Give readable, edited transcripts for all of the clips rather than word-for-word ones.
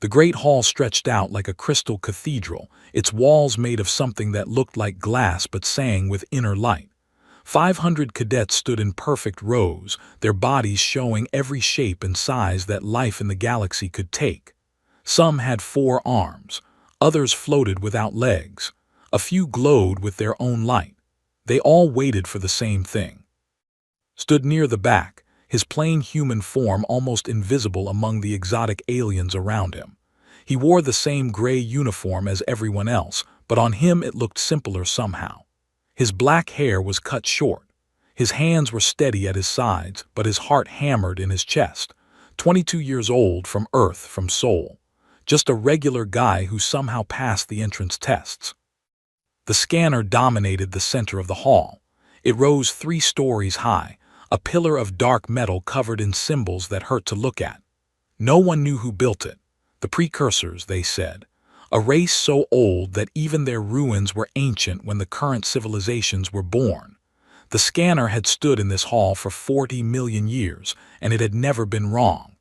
The great hall stretched out like a crystal cathedral, its walls made of something that looked like glass but sang with inner light. 500 cadets stood in perfect rows, their bodies showing every shape and size that life in the galaxy could take. Some had 4 arms, others floated without legs, a few glowed with their own light. They all waited for the same thing. Stood near the back, his plain human form almost invisible among the exotic aliens around him. He wore the same gray uniform as everyone else, but on him it looked simpler somehow. His black hair was cut short. His hands were steady at his sides, but his heart hammered in his chest. 22 years old, from Earth, from Sol. Just a regular guy who somehow passed the entrance tests. The scanner dominated the center of the hall. It rose 3 stories high, a pillar of dark metal covered in symbols that hurt to look at. No one knew who built it. The precursors, they said. A race so old that even their ruins were ancient when the current civilizations were born. The scanner had stood in this hall for 40 million years, and it had never been wrong.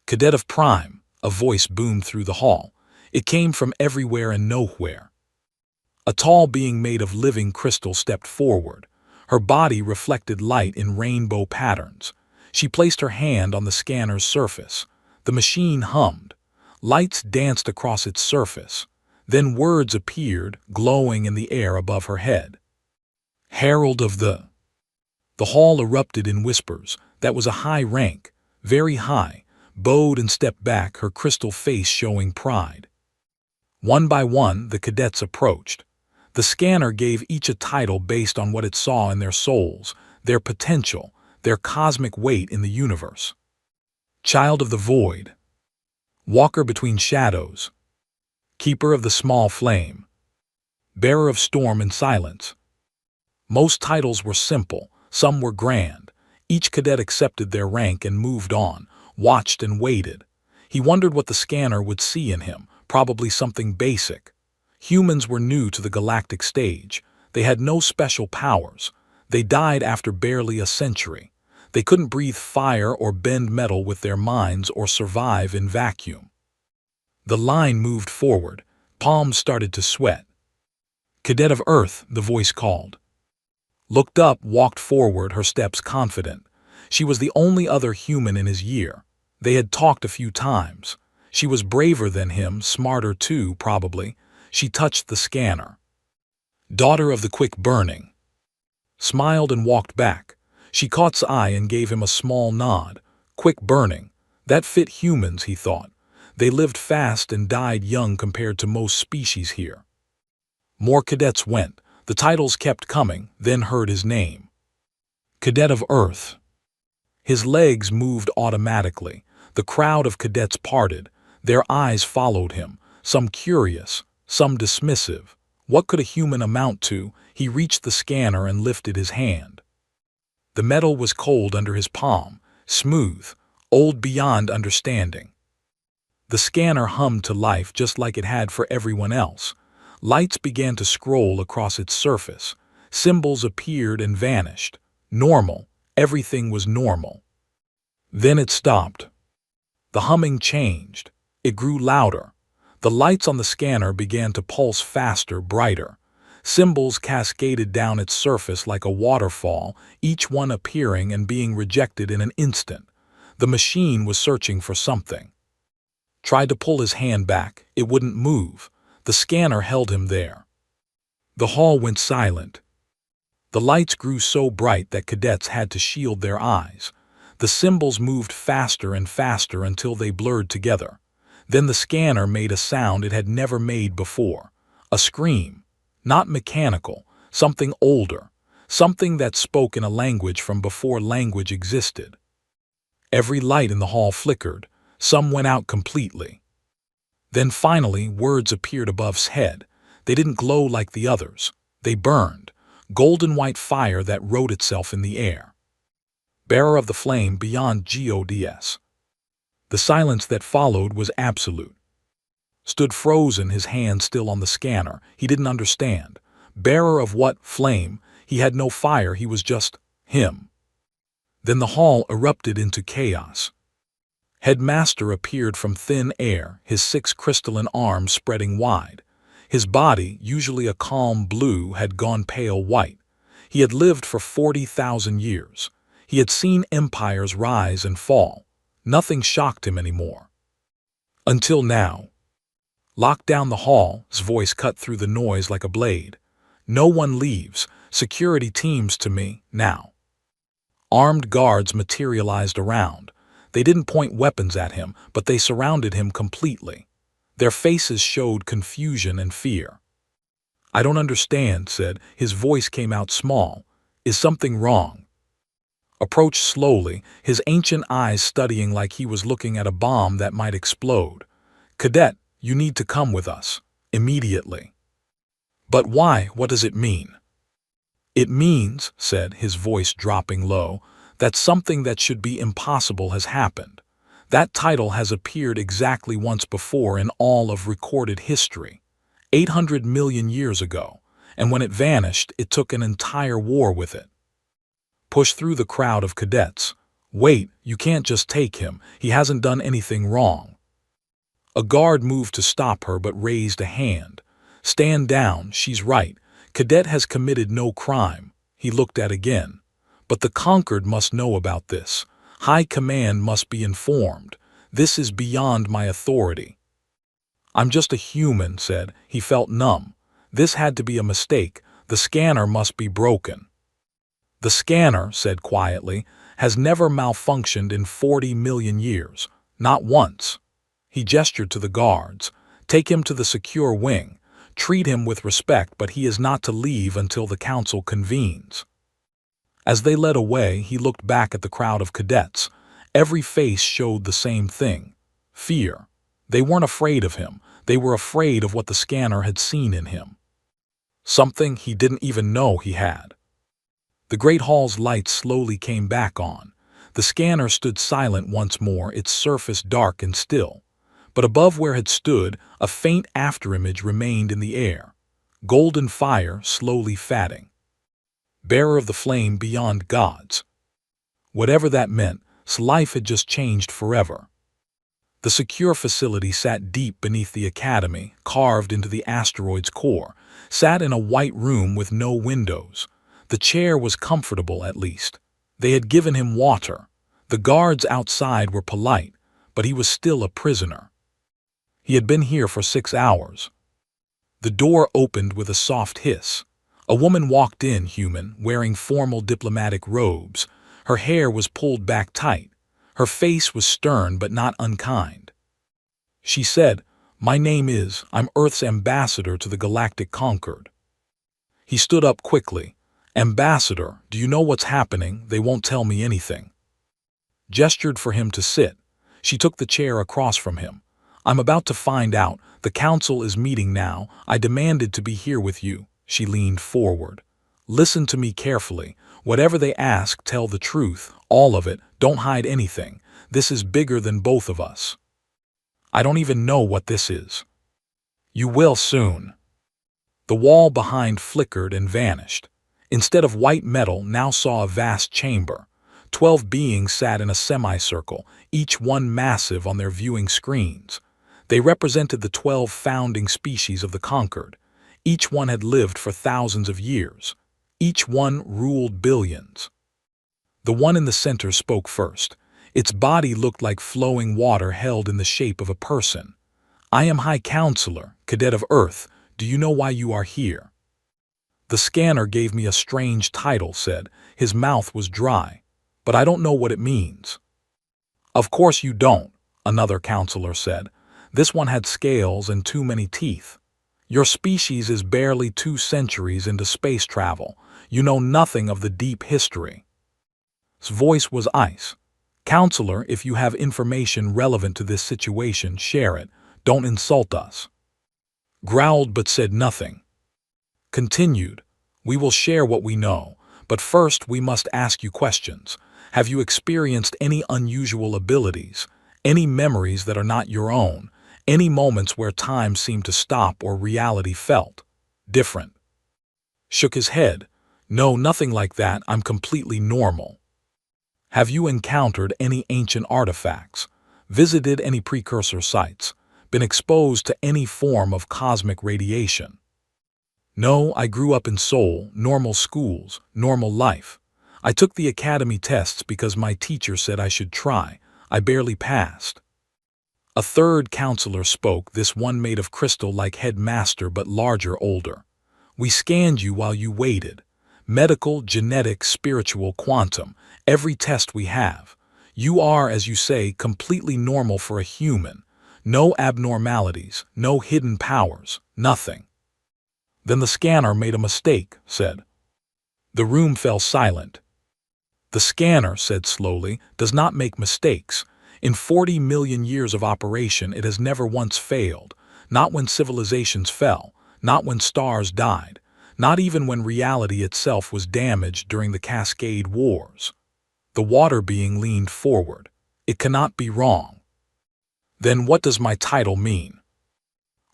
Cadet of Prime, a voice boomed through the hall. It came from everywhere and nowhere. A tall being made of living crystal stepped forward. Her body reflected light in rainbow patterns. She placed her hand on the scanner's surface. The machine hummed. Lights danced across its surface. Then words appeared, glowing in the air above her head. Herald of the... The hall erupted in whispers. That was a high rank, very high, bowed and stepped back, her crystal face showing pride. One by one, the cadets approached. The scanner gave each a title based on what it saw in their souls, their potential, their cosmic weight in the universe. Child of the Void. Walker between shadows. Keeper of the small flame. Bearer of storm and silence. Most titles were simple, some were grand. Each cadet accepted their rank and moved on, watched and waited. He wondered what the scanner would see in him, probably something basic. Humans were new to the galactic stage. They had no special powers. They died after barely a century. They couldn't breathe fire or bend metal with their minds or survive in vacuum. The line moved forward. Palms started to sweat. Cadet of Earth, the voice called. Looked up, walked forward, her steps confident. She was the only other human in his year. They had talked a few times. She was braver than him, smarter too, probably. She touched the scanner. Daughter of the quick burning. Smiled and walked back. She caught his eye and gave him a small nod. Quick burning. That fit humans, he thought. They lived fast and died young compared to most species here. More cadets went. The titles kept coming, then heard his name. Cadet of Earth. His legs moved automatically. The crowd of cadets parted. Their eyes followed him, some curious, some dismissive. What could a human amount to? He reached the scanner and lifted his hand. The metal was cold under his palm, smooth, old beyond understanding. The scanner hummed to life just like it had for everyone else. Lights began to scroll across its surface. Symbols appeared and vanished. Normal. Everything was normal. Then it stopped. The humming changed. It grew louder. The lights on the scanner began to pulse faster, brighter. Symbols cascaded down its surface like a waterfall, each one appearing and being rejected in an instant. The machine was searching for something. Tried to pull his hand back. It wouldn't move. The scanner held him there. The hall went silent. The lights grew so bright that cadets had to shield their eyes. The symbols moved faster and faster until they blurred together. Then the scanner made a sound it had never made before. A scream. Not mechanical, something older, something that spoke in a language from before language existed. Every light in the hall flickered. Some went out completely. Then finally words appeared above his head. They didn't glow like the others. They burned. Golden white fire that wrote itself in the air. Bearer of the flame beyond gods. The silence that followed was absolute. Stood frozen, his hand still on the scanner. He didn't understand. Bearer of what? Flame. He had no fire, he was just him. Then the hall erupted into chaos. Headmaster appeared from thin air, his 6 crystalline arms spreading wide. His body, usually a calm blue, had gone pale white. He had lived for 40,000 years. He had seen empires rise and fall. Nothing shocked him anymore. Until now. Lock down the hall, his voice cut through the noise like a blade. No one leaves. Security teams to me, now. Armed guards materialized around. They didn't point weapons at him, but they surrounded him completely. Their faces showed confusion and fear. "I don't understand," said. His voice came out small. "Is something wrong?" Approached slowly, his ancient eyes studying like he was looking at a bomb that might explode. "Cadet, you need to come with us. Immediately." "But why? What does it mean?" "It means," said, his voice dropping low, "that something that should be impossible has happened. That title has appeared exactly once before in all of recorded history, 800 million years ago, and when it vanished, it took an entire war with it." Push through the crowd of cadets. "Wait, you can't just take him. He hasn't done anything wrong." A guard moved to stop her but raised a hand. "Stand down, she's right. Cadet has committed no crime." He looked at again. "But the conquered must know about this. High command must be informed. This is beyond my authority." "I'm just a human," said. He felt numb. This had to be a mistake. The scanner must be broken. "The scanner," said quietly, "has never malfunctioned in 40 million years. Not once." He gestured to the guards. "Take him to the secure wing. Treat him with respect, but he is not to leave until the council convenes." As they led away, he looked back at the crowd of cadets. Every face showed the same thing: fear. They weren't afraid of him. They were afraid of what the scanner had seen in him. Something he didn't even know he had. The great hall's lights slowly came back on. The scanner stood silent once more, its surface dark and still. But above where it stood, a faint afterimage remained in the air. Golden fire slowly fading. Bearer of the flame beyond gods. Whatever that meant, his life had just changed forever. The secure facility sat deep beneath the academy, carved into the asteroid's core, sat in a white room with no windows. The chair was comfortable, at least. They had given him water. The guards outside were polite, but he was still a prisoner. He had been here for 6 hours. The door opened with a soft hiss. A woman walked in, human, wearing formal diplomatic robes. Her hair was pulled back tight. Her face was stern but not unkind. She said, "My name is, I'm Earth's ambassador to the galactic conquered." He stood up quickly. "Ambassador, do you know what's happening? They won't tell me anything." Gestured for him to sit. She took the chair across from him. "I'm about to find out. The council is meeting now. I demanded to be here with you." She leaned forward. "Listen to me carefully. Whatever they ask, tell the truth. All of it. Don't hide anything. This is bigger than both of us." "I don't even know what this is." "You will soon." The wall behind flickered and vanished. Instead of white metal, now saw a vast chamber. 12 beings sat in a semicircle, each one massive on their viewing screens. They represented the 12 founding species of the conquered. Each one had lived for thousands of years. Each one ruled billions. The one in the center spoke first. Its body looked like flowing water held in the shape of a person. "I am High Counselor, Cadet of Earth. Do you know why you are here?" "The scanner gave me a strange title," said. His mouth was dry. "But I don't know what it means." "Of course you don't," another counselor said. "This one had scales and too many teeth. Your species is barely 2 centuries into space travel. You know nothing of the deep history." His voice was ice. "Counselor, if you have information relevant to this situation, share it. Don't insult us." Growled but said nothing. Continued, "We will share what we know, but first we must ask you questions. Have you experienced any unusual abilities? Any memories that are not your own? Any moments where time seemed to stop or reality felt different?" Shook his head. "No, nothing like that. I'm completely normal." "Have you encountered any ancient artifacts? Visited any precursor sites? Been exposed to any form of cosmic radiation? No, I grew up in Seoul, normal schools, normal life. I took the academy tests because my teacher said I should try. I barely passed. A third counselor spoke, this one made of crystal like headmaster but larger, older. We scanned you while you waited. Medical, genetic, spiritual, quantum, every test we have. You are, as you say, completely normal for a human. No abnormalities, no hidden powers, nothing. Then the scanner made a mistake, said. The room fell silent. The scanner, said slowly, does not make mistakes. In 40 million years of operation, it has never once failed. Not when civilizations fell, not when stars died, not even when reality itself was damaged during the Cascade Wars. The water being leaned forward. It cannot be wrong. Then what does my title mean?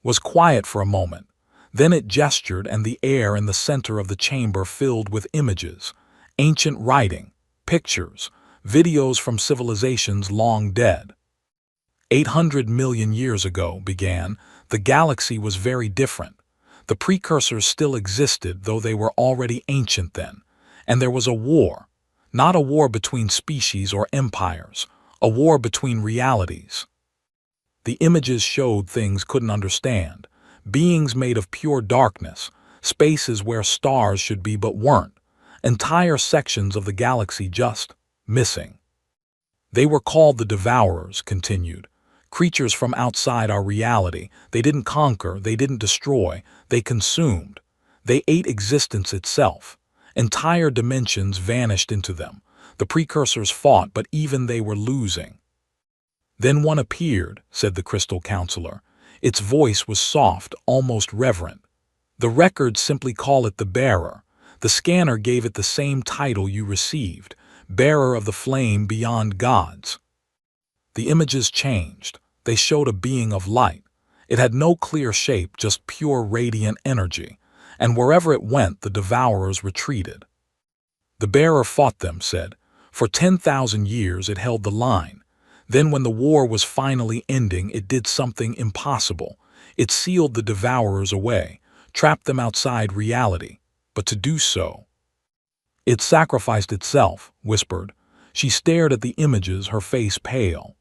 Was quiet for a moment. Then it gestured, and the air in the center of the chamber filled with images, ancient writing, pictures, videos from civilizations long dead. 800 million years ago, began, the galaxy was very different. The precursors still existed, though they were already ancient then. And there was a war. Not a war between species or empires, a war between realities. The images showed things couldn't understand. Beings made of pure darkness, spaces where stars should be but weren't, entire sections of the galaxy just missing. They were called the Devourers, continued. Creatures from outside our reality. They didn't conquer, they didn't destroy, they consumed. They ate existence itself. Entire dimensions vanished into them. The precursors fought, but even they were losing. Then one appeared, said the crystal counselor. Its voice was soft, almost reverent. The records simply call it the bearer. The scanner gave it the same title you received, bearer of the flame beyond gods. The images changed. They showed a being of light. It had no clear shape, just pure radiant energy. And wherever it went, the devourers retreated. The bearer fought them, said. For 10,000 years it held the line. Then when the war was finally ending, it did something impossible. It sealed the devourers away, trapped them outside reality. But to do so, it sacrificed itself, whispered. She stared at the images, her face pale.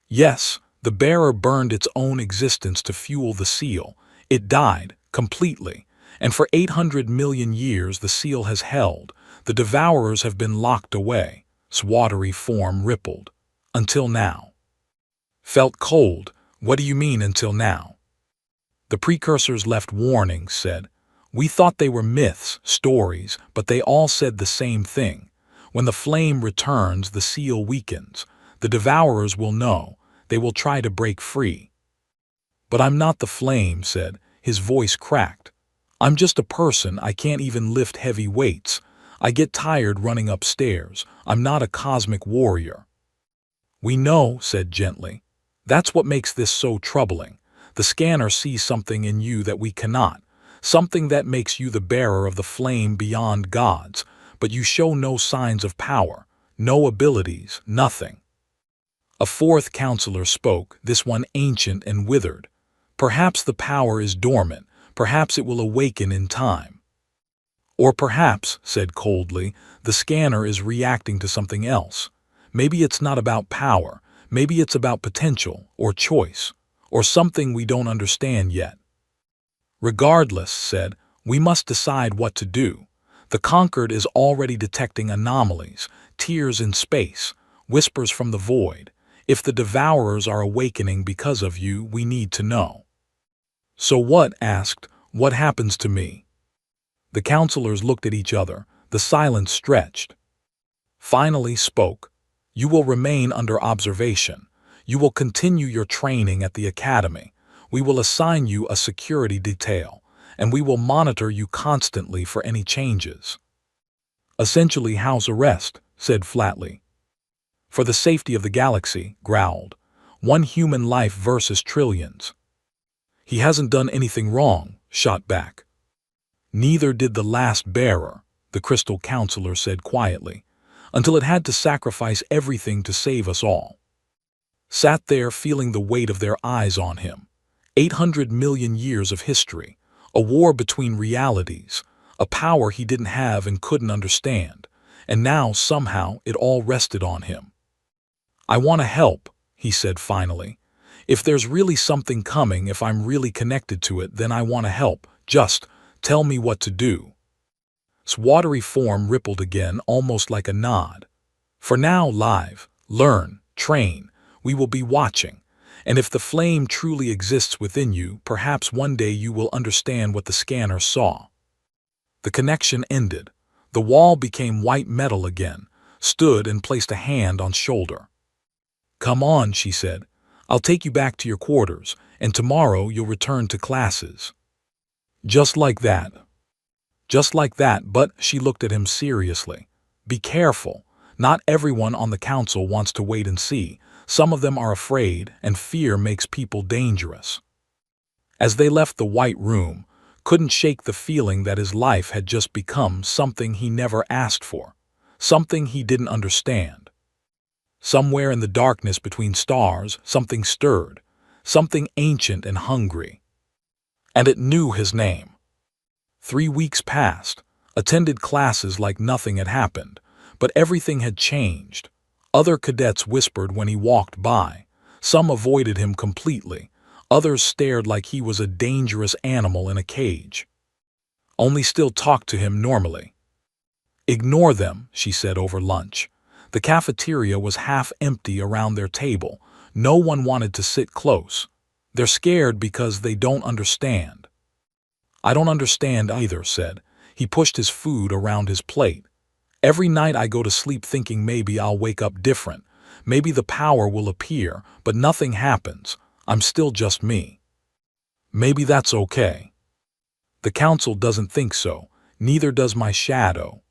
Yes, the bearer burned its own existence to fuel the seal. It died, completely. And for 800 million years the seal has held. The devourers have been locked away. Its watery form rippled. Until now. Felt cold. What do you mean, until now? The precursors left warnings, said. We thought they were myths, stories, but they all said the same thing. When the flame returns, the seal weakens. The devourers will know. They will try to break free. But I'm not the flame, said. His voice cracked. I'm just a person. I can't even lift heavy weights. I get tired running upstairs. I'm not a cosmic warrior. We know, said gently. That's what makes this so troubling. The scanner sees something in you that we cannot, something that makes you the bearer of the flame beyond gods, but you show no signs of power, no abilities, nothing. A fourth counselor spoke, this one ancient and withered. Perhaps the power is dormant, perhaps it will awaken in time. Or perhaps, said coldly, the scanner is reacting to something else. Maybe it's not about power, maybe it's about potential, or choice, or something we don't understand yet. Regardless, said, we must decide what to do. The conquered is already detecting anomalies, tears in space, whispers from the void. If the devourers are awakening because of you, we need to know. So what, asked, what happens to me? The counselors looked at each other, the silence stretched. Finally spoke. You will remain under observation. You will continue your training at the academy. We will assign you a security detail, and we will monitor you constantly for any changes. Essentially house arrest, said flatly. For the safety of the galaxy, growled. One human life versus trillions. He hasn't done anything wrong, shot back. Neither did the last bearer, the crystal counselor said quietly, until it had to sacrifice everything to save us all. sat there feeling the weight of their eyes on him. 800 million years of history, a war between realities, a power he didn't have and couldn't understand, and now somehow it all rested on him. "I want to help," he said finally. "If there's really something coming, if I'm really connected to it, then I want to help. Just tell me what to do." His watery form rippled again, almost like a nod. "For now, live, learn, train. We will be watching. And if the flame truly exists within you, perhaps one day you will understand what the scanner saw." The connection ended. The wall became white metal again, stood and placed a hand on shoulder. "Come on," she said. "I'll take you back to your quarters, and tomorrow you'll return to classes." Just like that. Just like that, but she looked at him seriously. "Be careful. Not everyone on the council wants to wait and see. Some of them are afraid, and fear makes people dangerous." As they left the white room, couldn't shake the feeling that his life had just become something he never asked for, something he didn't understand. Somewhere in the darkness between stars, something stirred, something ancient and hungry. And it knew his name. 3 weeks passed, attended classes like nothing had happened, but everything had changed. Other cadets whispered when he walked by. Some avoided him completely. Others stared like he was a dangerous animal in a cage. Only still talked to him normally. "Ignore them," she said over lunch. The cafeteria was half empty around their table. No one wanted to sit close. "They're scared because they don't understand." "I don't understand either," said. He pushed his food around his plate. "Every night I go to sleep thinking maybe I'll wake up different. Maybe the power will appear, but nothing happens. I'm still just me. Maybe that's okay. The council doesn't think so. Neither does my shadow."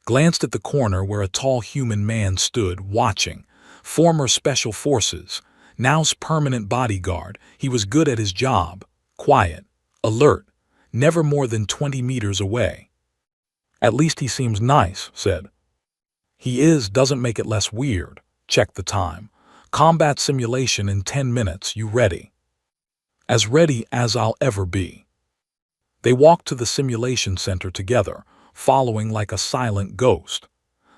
Glanced at the corner where a tall human man stood, watching. Former Special Forces, now's permanent bodyguard. He was good at his job, quiet, alert, never more than 20 meters away. "At least he seems nice," said. "He is, doesn't make it less weird." Check the time. "Combat simulation in 10 minutes, you ready?" "As ready as I'll ever be." They walked to the simulation center together, following like a silent ghost.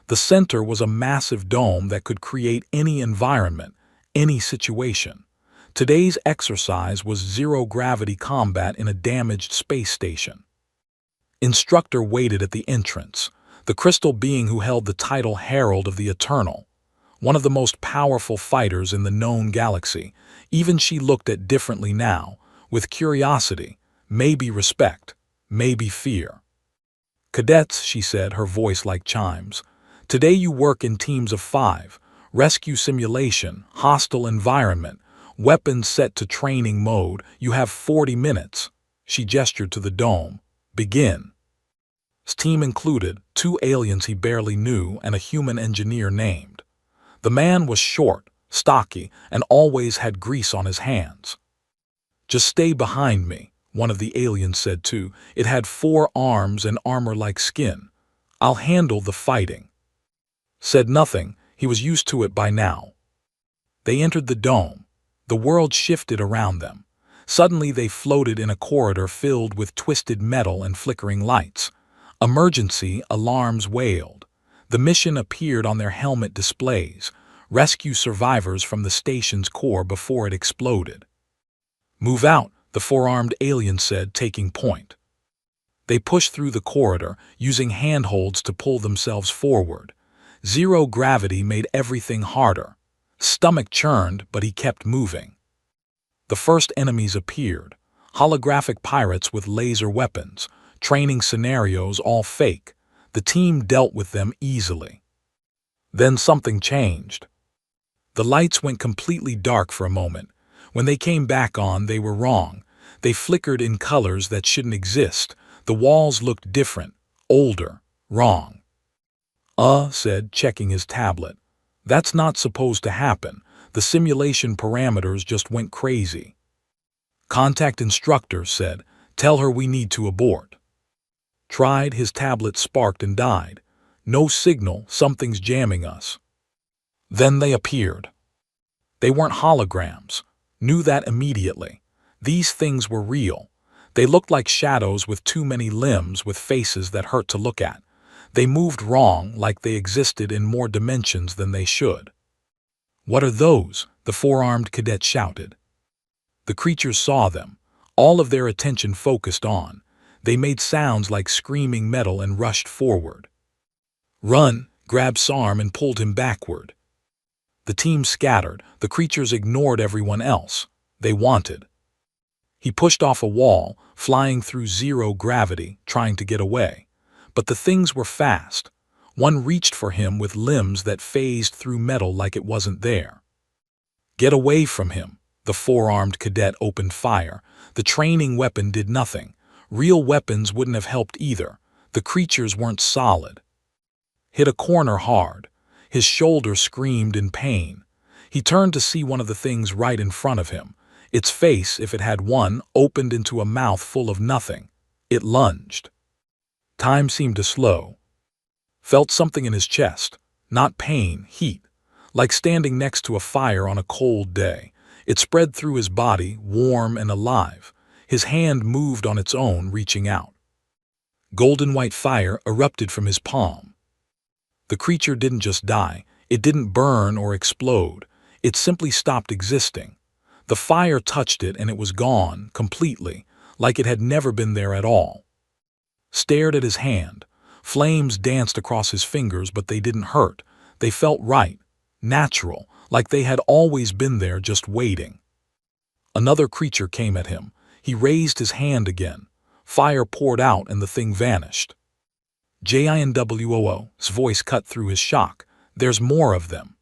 The center was a massive dome that could create any environment, any situation. Today's exercise was zero-gravity combat in a damaged space station. Instructor waited at the entrance, the crystal being who held the title Herald of the Eternal, one of the most powerful fighters in the known galaxy. Even she looked at differently now, with curiosity, maybe respect, maybe fear. "Cadets," she said, her voice like chimes. "Today you work in teams of 5. Rescue simulation, hostile environment, weapons set to training mode. You have 40 minutes. She gestured to the dome. "Begin." His team included 2 aliens he barely knew and a human engineer named. The man was short, stocky, and always had grease on his hands. "Just stay behind me," one of the aliens said too. It had 4 arms and armor like skin. "I'll handle the fighting." Said nothing, he was used to it by now. They entered the dome. The world shifted around them. Suddenly they floated in a corridor filled with twisted metal and flickering lights. Emergency alarms wailed. The mission appeared on their helmet displays. Rescue survivors from the station's core before it exploded. "Move out," the 4-armed alien said, taking point. They pushed through the corridor, using handholds to pull themselves forward. Zero gravity made everything harder. Stomach churned, but he kept moving. The first enemies appeared. Holographic pirates with laser weapons, training scenarios all fake. The team dealt with them easily. Then something changed. The lights went completely dark for a moment. When they came back on, they were wrong. They flickered in colors that shouldn't exist. The walls looked different, older, wrong. Said, checking his tablet. "That's not supposed to happen. The simulation parameters just went crazy." "Contact instructor," said. "Tell her we need to abort." Tried, his tablet sparked and died. "No signal, something's jamming us." Then they appeared. They weren't holograms. Knew that immediately. These things were real. They looked like shadows with too many limbs with faces that hurt to look at. They moved wrong, like they existed in more dimensions than they should. "What are those?" the four-armed cadet shouted. The creatures saw them, all of their attention focused on. They made sounds like screaming metal and rushed forward. "Run!" grabbed Sarm and pulled him backward. The team scattered. The creatures ignored everyone else. They wanted. He pushed off a wall, flying through zero gravity, trying to get away. But the things were fast. One reached for him with limbs that phased through metal like it wasn't there. "Get away from him!" The four-armed cadet opened fire. The training weapon did nothing. Real weapons wouldn't have helped either. The creatures weren't solid. Hit a corner hard. His shoulder screamed in pain. He turned to see one of the things right in front of him. Its face, if it had one, opened into a mouth full of nothing. It lunged. Time seemed to slow. Felt something in his chest. Not pain, heat. Like standing next to a fire on a cold day. It spread through his body, warm and alive. His hand moved on its own, reaching out. Golden white fire erupted from his palm. The creature didn't just die. It didn't burn or explode. It simply stopped existing. The fire touched it and it was gone, completely, like it had never been there at all. Stared at his hand. Flames danced across his fingers, but they didn't hurt. They felt right, natural, like they had always been there just waiting. Another creature came at him. He raised his hand again. Fire poured out and the thing vanished. "JINWOO's voice cut through his shock. "There's more of them."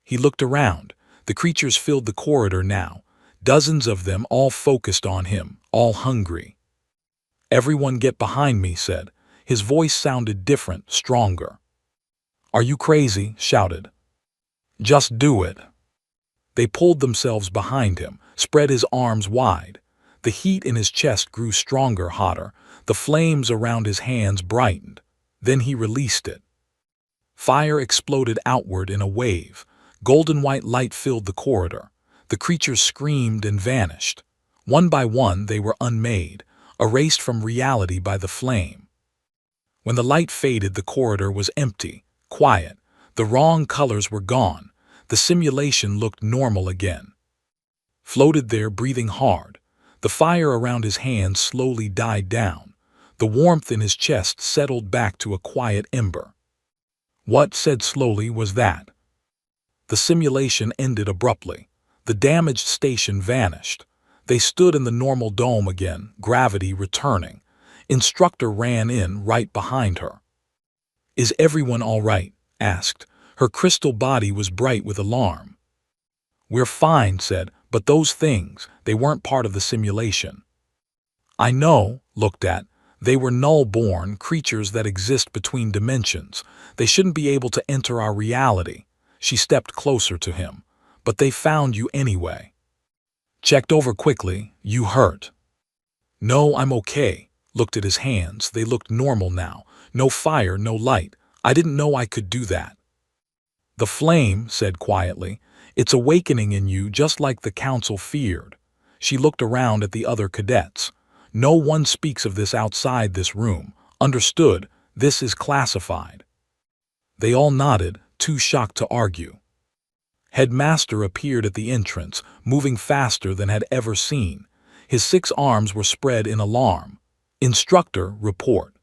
He looked around. The creatures filled the corridor now. Dozens of them, all focused on him, all hungry. "Everyone get behind me," said. His voice sounded different, stronger. "Are you crazy?" shouted. "Just do it." They pulled themselves behind him, spread his arms wide. The heat in his chest grew stronger, hotter. The flames around his hands brightened. Then he released it. Fire exploded outward in a wave. Golden white light filled the corridor. The creatures screamed and vanished. One by one they were unmade, erased from reality by the flame. When the light faded, the corridor was empty, quiet. The wrong colors were gone. The simulation looked normal again. Floated there, breathing hard. The fire around his hands slowly died down. The warmth in his chest settled back to a quiet ember. "What," said slowly, "was that?" The simulation ended abruptly. The damaged station vanished. They stood in the normal dome again, gravity returning. Instructor ran in right behind her. "Is everyone all right?" asked. Her crystal body was bright with alarm. "We're fine," said, "but those things, they weren't part of the simulation." "I know," looked at. "They were null-born, creatures that exist between dimensions. They shouldn't be able to enter our reality." She stepped closer to him. "But they found you anyway." Checked over quickly. "You hurt?" "No, I'm okay." Looked at his hands. They looked normal now. No fire, no light. "I didn't know I could do that." "The flame," said quietly, "it's awakening in you just like the council feared." She looked around at the other cadets. "No one speaks of this outside this room. Understood? This is classified." They all nodded, too shocked to argue. Headmaster appeared at the entrance, moving faster than had ever seen. His 6 arms were spread in alarm. "Instructor, report."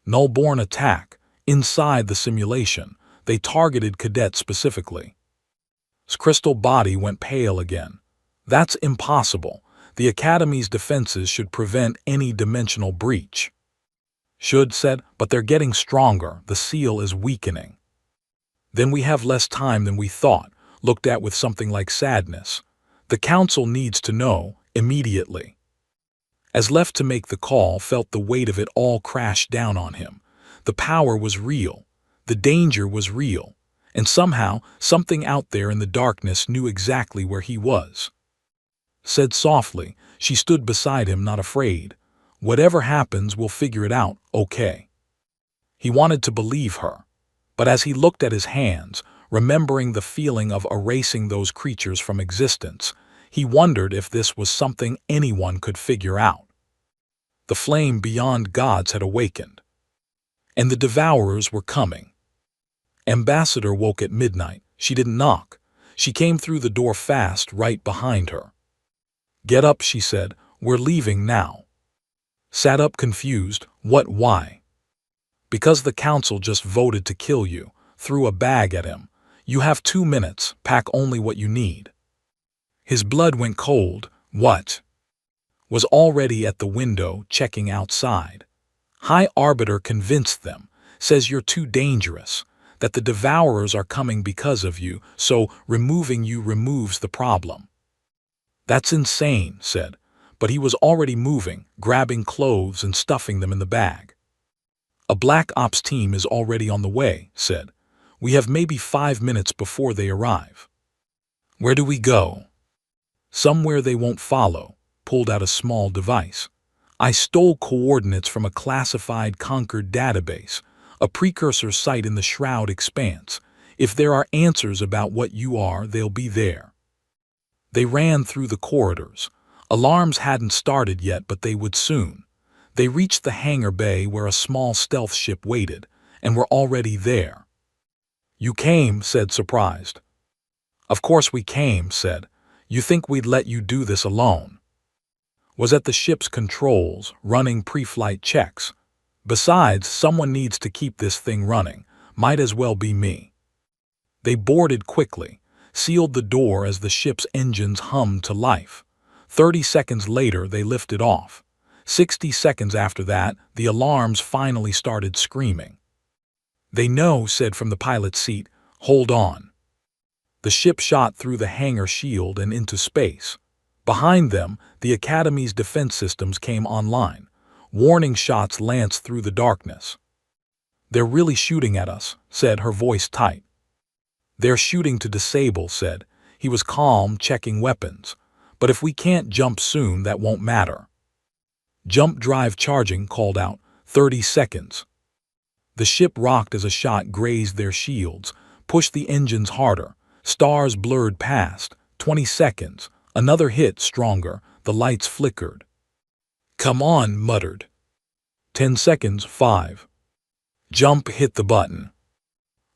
Null-born attack. Inside the simulation. They targeted Cadet specifically. His crystal body went pale again. "That's impossible. The Academy's defenses should prevent any dimensional breach." "Should," said, "but they're getting stronger. The seal is weakening." "Then we have less time than we thought," looked at with something like sadness. "The Council needs to know, immediately." As left to make the call, felt the weight of it all crash down on him. The power was real. The danger was real. And somehow, something out there in the darkness knew exactly where he was. Said softly. She stood beside him, not afraid. "Whatever happens, we'll figure it out, okay?" He wanted to believe her. But as he looked at his hands, remembering the feeling of erasing those creatures from existence. He wondered if this was something anyone could figure out. The flame beyond gods had awakened, and the devourers were coming. Ambassador woke at midnight. She didn't knock. She came through the door fast, right behind her. "Get up," she said. "We're leaving now." Sat up confused. "What, why?" "Because the council just voted to kill you." Threw a bag at him. "You have 2 minutes. Pack only what you need." His blood went cold. "What?" Was already at the window, checking outside. High Arbiter convinced them. Says you're too dangerous. That the devourers are coming because of you, so removing you removes the problem. "That's insane," said. But he was already moving, grabbing clothes and stuffing them in the bag. "A Black Ops team is already on the way," said. "We have maybe 5 minutes before they arrive." "Where do we go?" "Somewhere they won't follow." Pulled out a small device. "I stole coordinates from a classified Concord database, a precursor site in the Shroud Expanse. If there are answers about what you are, they'll be there." They ran through the corridors. Alarms hadn't started yet, but they would soon. They reached the hangar bay where a small stealth ship waited, and were already there. "You came," said, surprised. "Of course we came," said. "You think we'd let you do this alone?" Was at the ship's controls, running pre-flight checks. "Besides, someone needs to keep this thing running. Might as well be me." They boarded quickly, sealed the door as the ship's engines hummed to life. 30 seconds later, they lifted off. 60 seconds after that, the alarms finally started screaming. "They know," said from the pilot's seat. "Hold on." The ship shot through the hangar shield and into space. Behind them, the Academy's defense systems came online. Warning shots lanced through the darkness. "They're really shooting at us," said, her voice tight. "They're shooting to disable," said. He was calm, checking weapons. "But if we can't jump soon, that won't matter." "Jump drive charging," called out. 30 seconds. The ship rocked as a shot grazed their shields, pushed the engines harder. Stars blurred past. 20 seconds. Another hit, stronger. The lights flickered. "Come on," muttered. 10 seconds. 5. Jump, hit the button.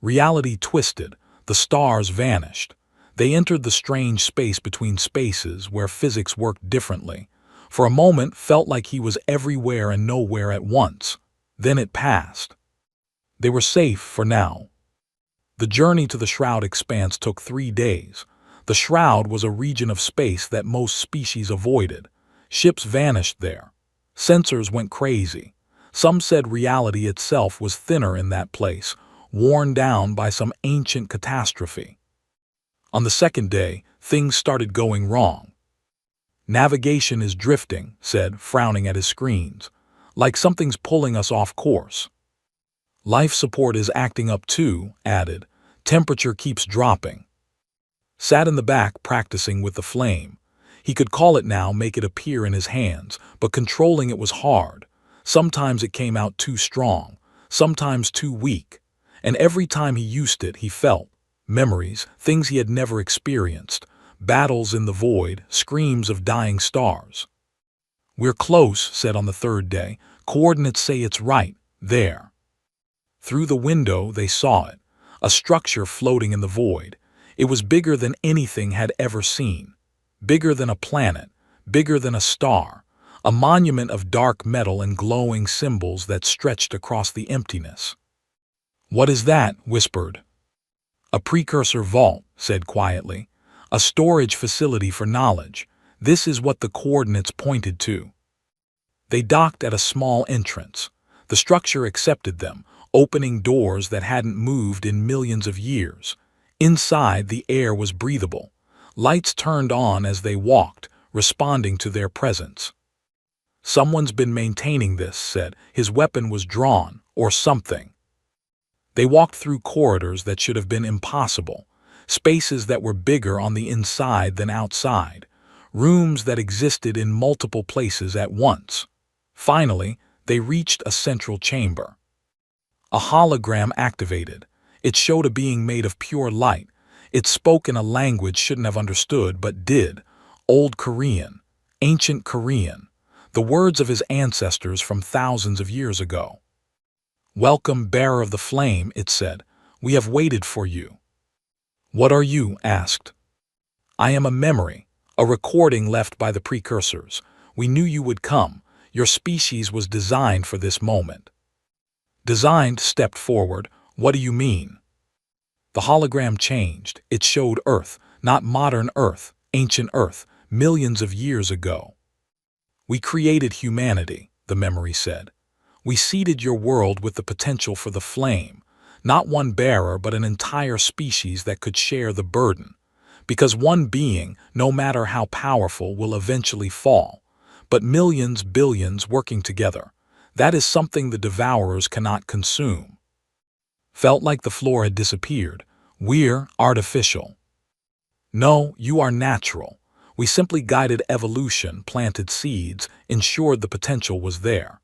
Reality twisted. The stars vanished. They entered the strange space between spaces where physics worked differently. For a moment, felt like he was everywhere and nowhere at once. Then it passed. They were safe for now. The journey to the Shroud Expanse took 3 days. The Shroud was a region of space that most species avoided. Ships vanished there. Sensors went crazy. Some said reality itself was thinner in that place, worn down by some ancient catastrophe. On the second day, things started going wrong. "Navigation is drifting," said, frowning at his screens. "Like something's pulling us off course." "Life support is acting up too," added. "Temperature keeps dropping." Sat in the back practicing with the flame. He could call it now, make it appear in his hands, but controlling it was hard. Sometimes it came out too strong, sometimes too weak. And every time he used it, he felt memories, things he had never experienced, battles in the void, screams of dying stars. "We're close," said on the 3rd day. "Coordinates say it's right there." Through the window, they saw it, a structure floating in the void. It was bigger than anything had ever seen, bigger than a planet, bigger than a star, a monument of dark metal and glowing symbols that stretched across the emptiness. "What is that?" whispered. "A precursor vault," said quietly. "A storage facility for knowledge. This is what the coordinates pointed to." They docked at a small entrance. The structure accepted them, opening doors that hadn't moved in millions of years. Inside, the air was breathable. Lights turned on as they walked, responding to their presence. "Someone's been maintaining this," said. His weapon was drawn, or something. They walked through corridors that should have been impossible, spaces that were bigger on the inside than outside, rooms that existed in multiple places at once. Finally, they reached a central chamber. A hologram activated. It showed a being made of pure light. It spoke in a language shouldn't have understood, but did. Old Korean, ancient Korean, the words of his ancestors from thousands of years ago. "Welcome, bearer of the flame," it said. "We have waited for you." "What are you?" asked. "I am a memory, a recording left by the precursors. We knew you would come. Your species was designed for this moment." Designed stepped forward. "What do you mean?" The hologram changed. It showed Earth, not modern Earth, ancient Earth, millions of years ago. "We created humanity," the memory said. "We seeded your world with the potential for the flame, not one bearer but an entire species that could share the burden. Because one being, no matter how powerful, will eventually fall. But millions, billions working together, that is something the devourers cannot consume." Felt like the floor had disappeared. "We're artificial." "No, you are natural. We simply guided evolution, planted seeds, ensured the potential was there.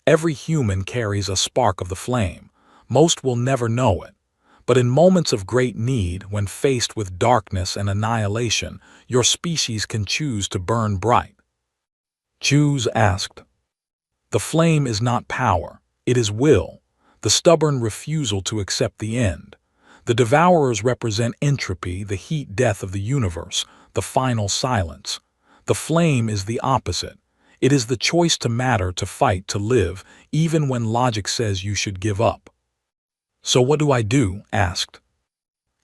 Every human carries a spark of the flame. Most will never know it. But in moments of great need, when faced with darkness and annihilation, your species can choose to burn bright." "Choose?" asked. "The flame is not power. It is will. The stubborn refusal to accept the end. The devourers represent entropy, the heat death of the universe, the final silence. The flame is the opposite. It is the choice to matter, to fight, to live, even when logic says you should give up." "So what do I do?" asked.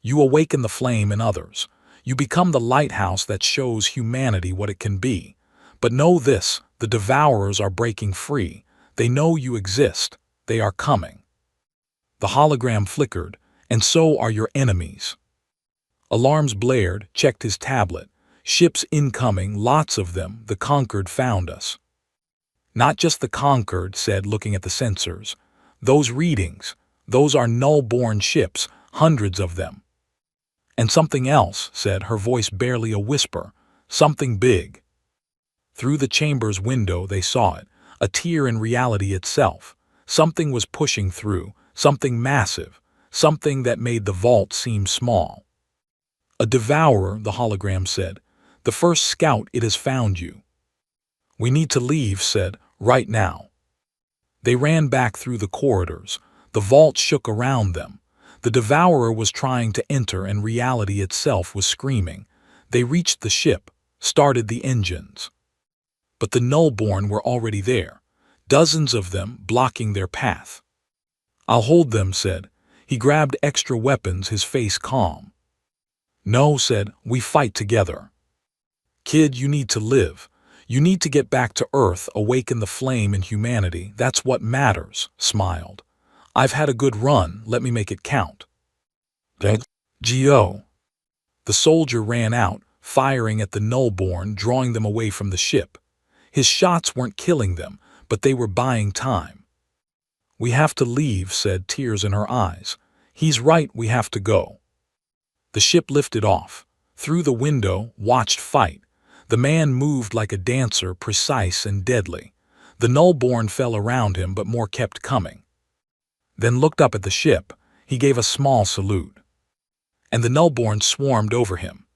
"You awaken the flame in others. You become the lighthouse that shows humanity what it can be. But know this, the devourers are breaking free. They know you exist. They are coming." The hologram flickered. "And so are your enemies." Alarms blared, checked his tablet. "Ships incoming, lots of them. The conquered found us." "Not just the conquered," said, looking at the sensors. "Those readings, those are null-born ships, hundreds of them." "And something else," said, her voice barely a whisper. "Something big." Through the chamber's window they saw it, a tear in reality itself. Something was pushing through, something massive, something that made the vault seem small. "A devourer," the hologram said. "The first scout, it has found you." "We need to leave," said, "right now." They ran back through the corridors. The vault shook around them. The devourer was trying to enter and reality itself was screaming. They reached the ship, started the engines. But the nullborn were already there, dozens of them blocking their path. "I'll hold them," said. He grabbed extra weapons, his face calm. "No," said, "we fight together." "Kid, you need to live. You need to get back to Earth, awaken the flame in humanity. That's what matters," smiled. "I've had a good run, let me make it count." Go. The soldier ran out, firing at the nullborn, drawing them away from the ship. His shots weren't killing them, but they were buying time. "We have to leave," said, tears in her eyes. "He's right, we have to go." The ship lifted off. Through the window, watched fight. The man moved like a dancer, precise and deadly. The nullborn fell around him, but more kept coming. Then looked up at the ship. He gave a small salute. And the nullborn swarmed over him.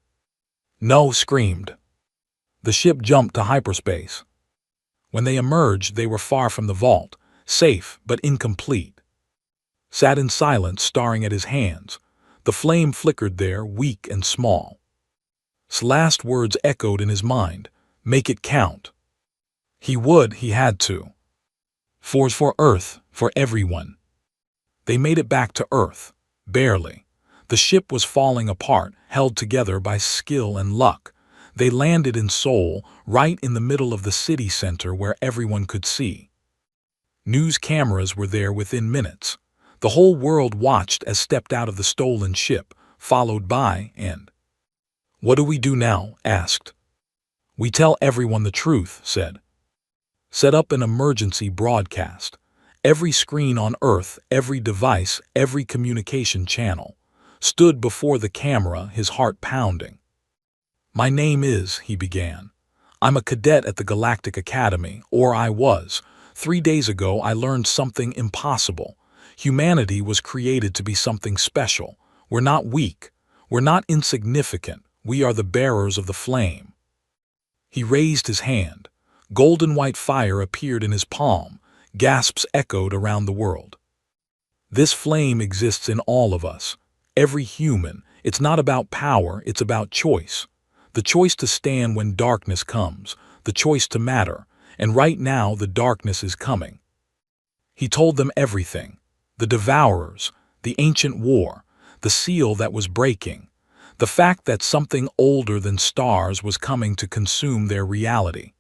"No!" screamed. The ship jumped to hyperspace. When they emerged, they were far from the vault, safe but incomplete. Sat in silence, staring at his hands. The flame flickered there, weak and small. His last words echoed in his mind. Make it count. He had to. For Earth, for everyone. They made it back to Earth. Barely. The ship was falling apart, held together by skill and luck. They landed in Seoul, right in the middle of the city center where everyone could see. News cameras were there within minutes. The whole world watched as stepped out of the stolen ship, followed by, and... "What do we do now?" asked. "We tell everyone the truth," said. Set up an emergency broadcast. Every screen on Earth, every device, every communication channel. Stood before the camera, his heart pounding. "My name is," he began. "I'm a cadet at the Galactic Academy, or I was. 3 days ago I learned something impossible. Humanity was created to be something special. We're not weak. We're not insignificant. We are the bearers of the flame. He raised his hand. Golden white fire appeared in his palm. Gasps echoed around the world. This flame exists in all of us. Every human. It's not about power, it's about choice. The choice to stand when darkness comes. The choice to matter. And right now, the darkness is coming. He told them everything. The devourers, the ancient war, the seal that was breaking, the fact that something older than stars was coming to consume their reality.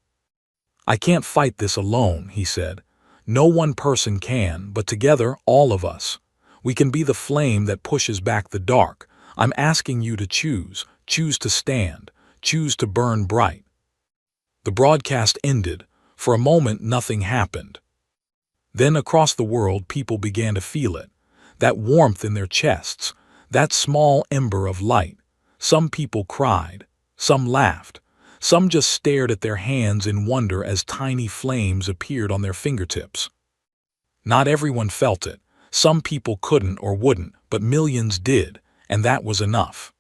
I can't fight this alone, he said. No one person can, but together, all of us. We can be the flame that pushes back the dark. I'm asking you to choose. Choose to stand. Choose to burn bright. The broadcast ended. For a moment, nothing happened. Then across the world, people began to feel it. That warmth in their chests. That small ember of light. Some people cried. Some laughed. Some just stared at their hands in wonder as tiny flames appeared on their fingertips. Not everyone felt it. Some people couldn't or wouldn't, but millions did, and that was enough.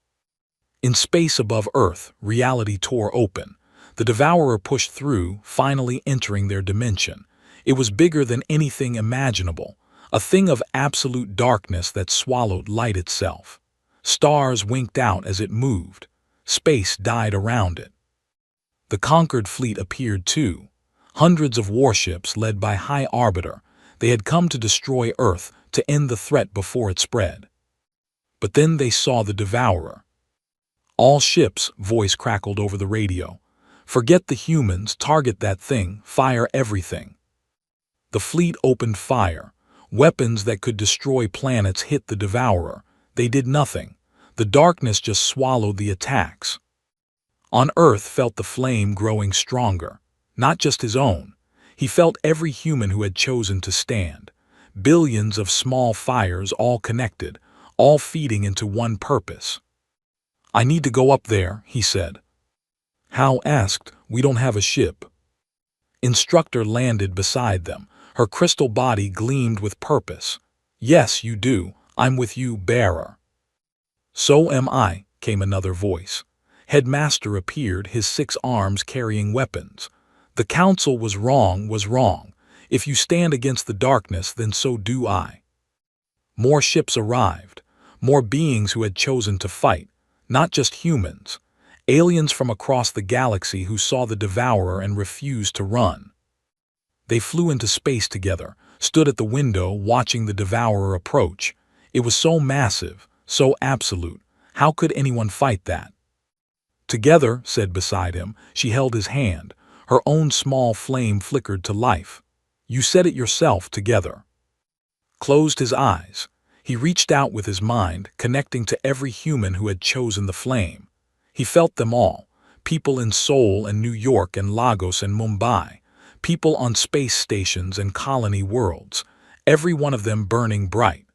In space above Earth, reality tore open. The devourer pushed through, finally entering their dimension. It was bigger than anything imaginable, a thing of absolute darkness that swallowed light itself. Stars winked out as it moved. Space died around it. The conquered fleet appeared too. Hundreds of warships led by High Arbiter. They had come to destroy Earth, to end the threat before it spread. But then they saw the devourer. All ships, voice crackled over the radio. Forget the humans, target that thing, fire everything. The fleet opened fire. Weapons that could destroy planets hit the devourer. They did nothing. The darkness just swallowed the attacks. On Earth felt the flame growing stronger. Not just his own. He felt every human who had chosen to stand. Billions of small fires all connected, all feeding into one purpose. I need to go up there, he said. Hal asked, we don't have a ship. Instructor landed beside them. Her crystal body gleamed with purpose. Yes, you do. I'm with you, bearer. So am I, came another voice. Headmaster appeared, his 6 arms carrying weapons. The council was wrong. If you stand against the darkness, then so do I. More ships arrived. More beings who had chosen to fight. Not just humans. Aliens from across the galaxy who saw the devourer and refused to run. They flew into space together, stood at the window watching the devourer approach. It was so massive, so absolute. How could anyone fight that? Together, said beside him, she held his hand. Her own small flame flickered to life. You said it yourself, together. Closed his eyes. He reached out with his mind, connecting to every human who had chosen the flame. He felt them all. People in Seoul and New York and Lagos and Mumbai. People on space stations and colony worlds. Every one of them burning bright.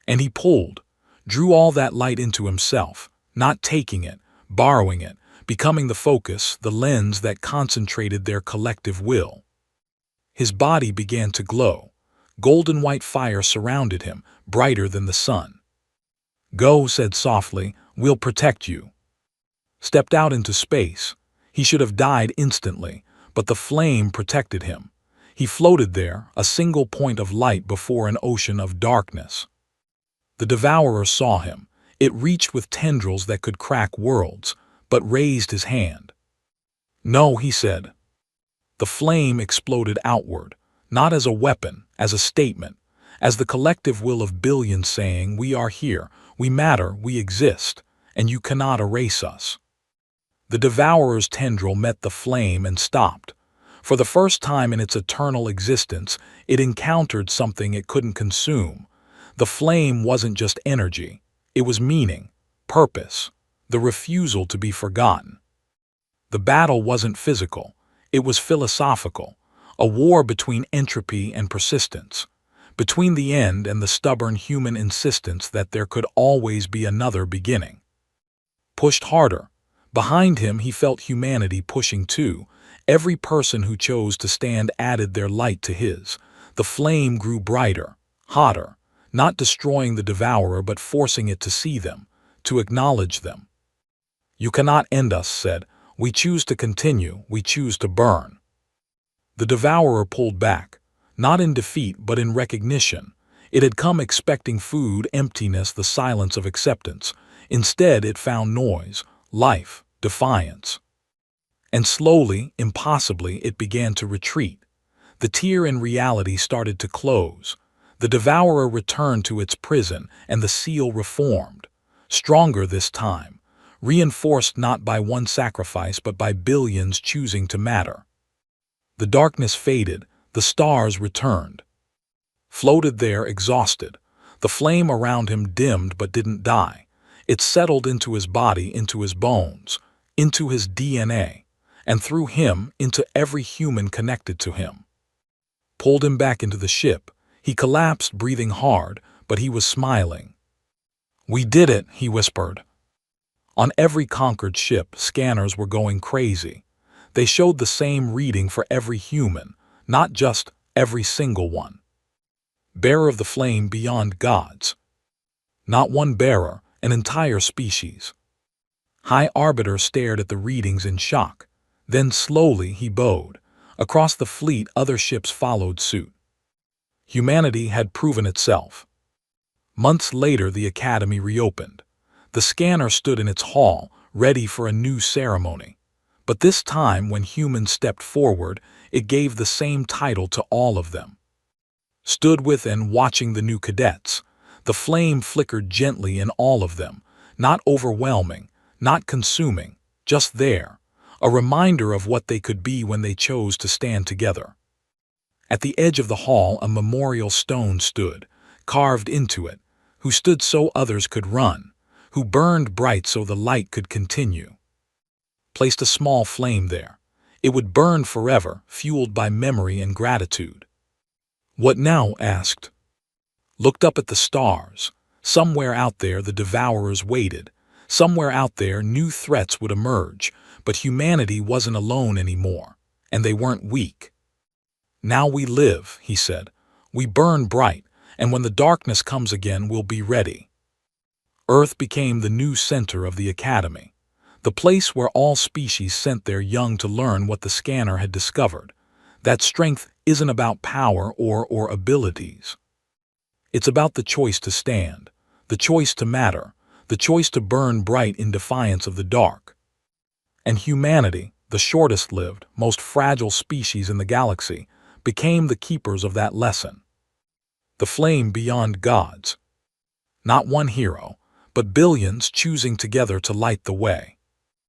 And he pulled, drew all that light into himself, not taking it, borrowing it, becoming the focus, the lens that concentrated their collective will. His body began to glow. Golden white fire surrounded him, brighter than the sun. Go, said softly, we'll protect you. Stepped out into space. He should have died instantly, but the flame protected him. He floated there, a single point of light before an ocean of darkness. The devourer saw him. It reached with tendrils that could crack worlds, but raised his hand. No, he said. The flame exploded outward, not as a weapon, as a statement, as the collective will of billions saying, we are here, we matter, we exist, and you cannot erase us. The devourer's tendril met the flame and stopped. For the first time in its eternal existence, it encountered something it couldn't consume. The flame wasn't just energy. It was meaning, purpose, the refusal to be forgotten. The battle wasn't physical. It was philosophical, a war between entropy and persistence, between the end and the stubborn human insistence that there could always be another beginning. Pushed harder. Behind him he felt humanity pushing too. Every person who chose to stand added their light to his. The flame grew brighter, hotter, not destroying the devourer but forcing it to see them, to acknowledge them. "You cannot end us," said. "We choose to continue, we choose to burn." The devourer pulled back, not in defeat but in recognition. It had come expecting food, emptiness, the silence of acceptance. Instead, it found noise, life, defiance. And slowly, impossibly, it began to retreat. The tier in reality started to close. The devourer returned to its prison, and the seal reformed. Stronger this time, reinforced not by one sacrifice but by billions choosing to matter. The darkness faded, the stars returned. Floated there, exhausted. The flame around him dimmed but didn't die. It settled into his body, into his bones, into his DNA, and through him into every human connected to him. Pulled him back into the ship. He collapsed, breathing hard, but he was smiling. "We did it," he whispered. On every conquered ship, scanners were going crazy. They showed the same reading for every human, not just every single one. Bearer of the flame beyond gods. Not one bearer, an entire species. High Arbiter stared at the readings in shock. Then slowly he bowed. Across the fleet, other ships followed suit. Humanity had proven itself. Months later, the Academy reopened. The scanner stood in its hall, ready for a new ceremony. But this time, when humans stepped forward, it gave the same title to all of them. Stood with and watching the new cadets. The flame flickered gently in all of them, not overwhelming, not consuming, just there, a reminder of what they could be when they chose to stand together. At the edge of the hall, a memorial stone stood, carved into it, who stood so others could run, who burned bright so the light could continue. Placed a small flame there. It would burn forever, fueled by memory and gratitude. "What now?" asked. Looked up at the stars. Somewhere out there the devourers waited. Somewhere out there new threats would emerge, but humanity wasn't alone anymore, and they weren't weak. "Now we live," he said. "We burn bright, and when the darkness comes again, we'll be ready." Earth became the new center of the Academy, the place where all species sent their young to learn what the scanner had discovered. That strength isn't about power or abilities. It's about the choice to stand, the choice to matter, the choice to burn bright in defiance of the dark. And humanity, the shortest-lived, most fragile species in the galaxy, became the keepers of that lesson. The flame beyond gods. Not one hero, but billions choosing together to light the way.